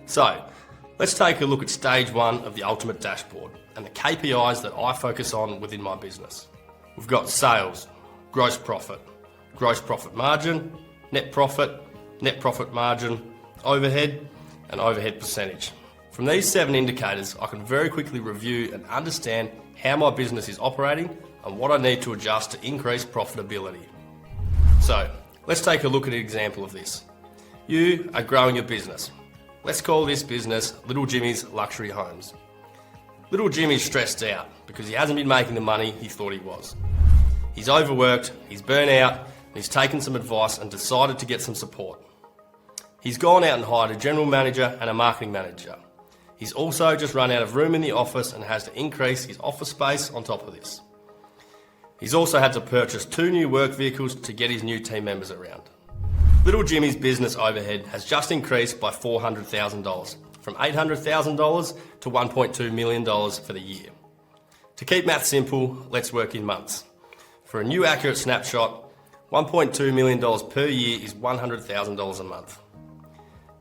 So, let's take a look at stage one of the ultimate dashboard and the KPIs that I focus on within my business. We've got sales, gross profit margin, net profit margin, overhead, and overhead percentage. From these 7 indicators, I can very quickly review and understand how my business is operating and what I need to adjust to increase profitability. So, let's take a look at an example of this. You are growing your business. Let's call this business Little Jimmy's Luxury Homes. Little Jimmy's stressed out because he hasn't been making the money he thought he was. He's overworked, he's burnt out, and he's taken some advice and decided to get some support. He's gone out and hired a general manager and a marketing manager. He's also just run out of room in the office and has to increase his office space on top of this. He's also had to purchase 2 new work vehicles to get his new team members around. Little Jimmy's business overhead has just increased by $400,000, from $800,000 to $1.2 million for the year. To keep math simple, let's work in months. For a new accurate snapshot, $1.2 million per year is $100,000 a month.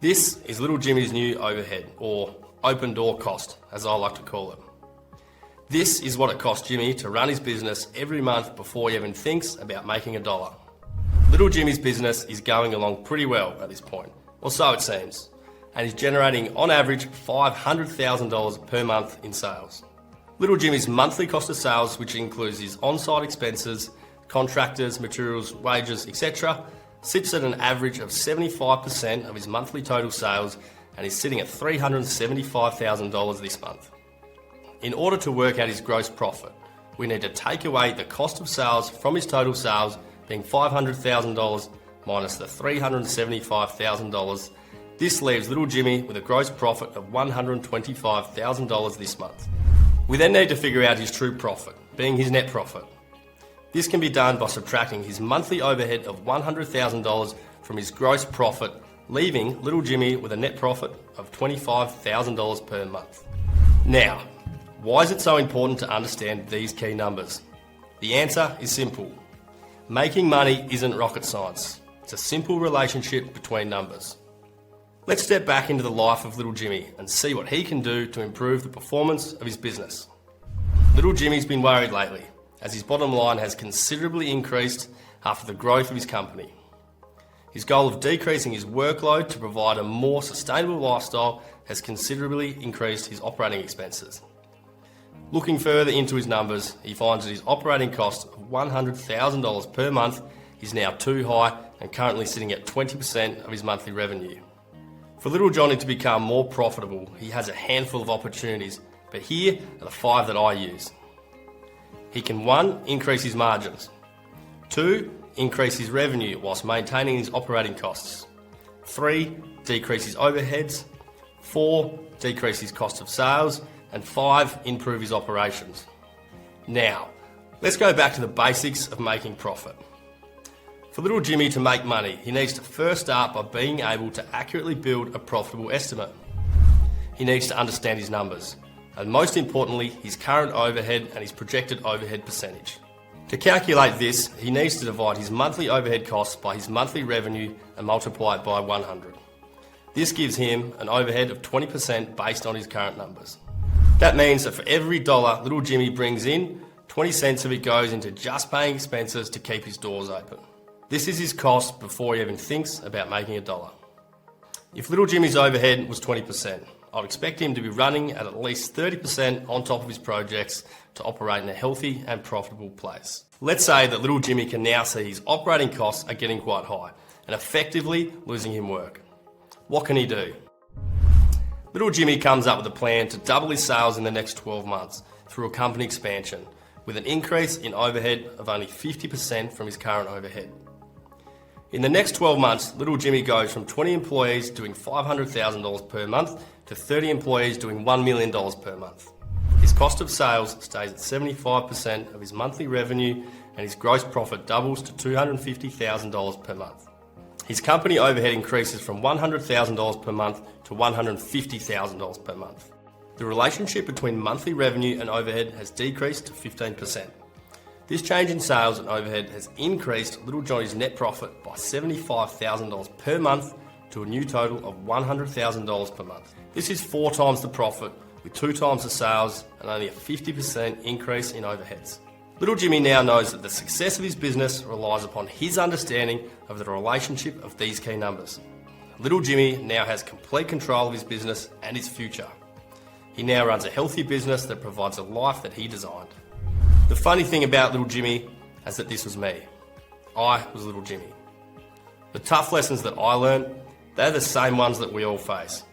This is Little Jimmy's new overhead, or open door cost, as I like to call it. This is what it costs Jimmy to run his business every month before he even thinks about making a dollar. Little Jimmy's business is going along pretty well at this point, or so it seems, and he's generating on average $500,000 per month in sales. Little Jimmy's monthly cost of sales, which includes his on-site expenses, contractors, materials, wages, etc., sits at an average of 75% of his monthly total sales and is sitting at $375,000 this month. In order to work out his gross profit, we need to take away the cost of sales from his total sales, being $500,000 minus the $375,000. This leaves Little Jimmy with a gross profit of $125,000 this month. We then need to figure out his true profit, being his net profit. This can be done by subtracting his monthly overhead of $100,000 from his gross profit, leaving Little Jimmy with a net profit of $25,000 per month. Now, why is it so important to understand these key numbers? The answer is simple. Making money isn't rocket science. It's a simple relationship between numbers. Let's step back into the life of Little Jimmy and see what he can do to improve the performance of his business. Little Jimmy's been worried lately, as his bottom line has considerably increased after the growth of his company. His goal of decreasing his workload to provide a more sustainable lifestyle has considerably increased his operating expenses. Looking further into his numbers, he finds that his operating cost of $100,000 per month is now too high and currently sitting at 20% of his monthly revenue. For Little Johnny to become more profitable, he has a handful of opportunities, but here are the 5 that I use. He can 1. Increase his margins. 2. Increase his revenue whilst maintaining his operating costs. 3. Decrease his overheads. 4. Decrease his cost of sales. And 5. Improve his operations. Now, let's go back to the basics of making profit. For Little Jimmy to make money, he needs to first start by being able to accurately build a profitable estimate. He needs to understand his numbers, and most importantly, his current overhead and his projected overhead percentage. To calculate this, he needs to divide his monthly overhead costs by his monthly revenue and multiply it by 100. This gives him an overhead of 20% based on his current numbers. That means that for every dollar Little Jimmy brings in, 20 cents of it goes into just paying expenses to keep his doors open. This is his cost before he even thinks about making a dollar. If Little Jimmy's overhead was 20%, I'd expect him to be running at least 30% on top of his projects to operate in a healthy and profitable place. Let's say that Little Jimmy can now see his operating costs are getting quite high and effectively losing him work. What can he do? Little Jimmy comes up with a plan to double his sales in the next 12 months through a company expansion, with an increase in overhead of only 50% from his current overhead. In the next 12 months, Little Jimmy goes from 20 employees doing $500,000 per month to 30 employees doing $1 million per month. His cost of sales stays at 75% of his monthly revenue and his gross profit doubles to $250,000 per month. His company overhead increases from $100,000 per month to $150,000 per month. The relationship between monthly revenue and overhead has decreased to 15%. This change in sales and overhead has increased Little Johnny's net profit by $75,000 per month to a new total of $100,000 per month. This is 4 times the profit, with 2 times the sales and only a 50% increase in overheads. Little Jimmy now knows that the success of his business relies upon his understanding of the relationship of these key numbers. Little Jimmy now has complete control of his business and his future. He now runs a healthy business that provides a life that he designed. The funny thing about Little Jimmy is that this was me. I was Little Jimmy. The tough lessons that I learned, they're the same ones that we all face.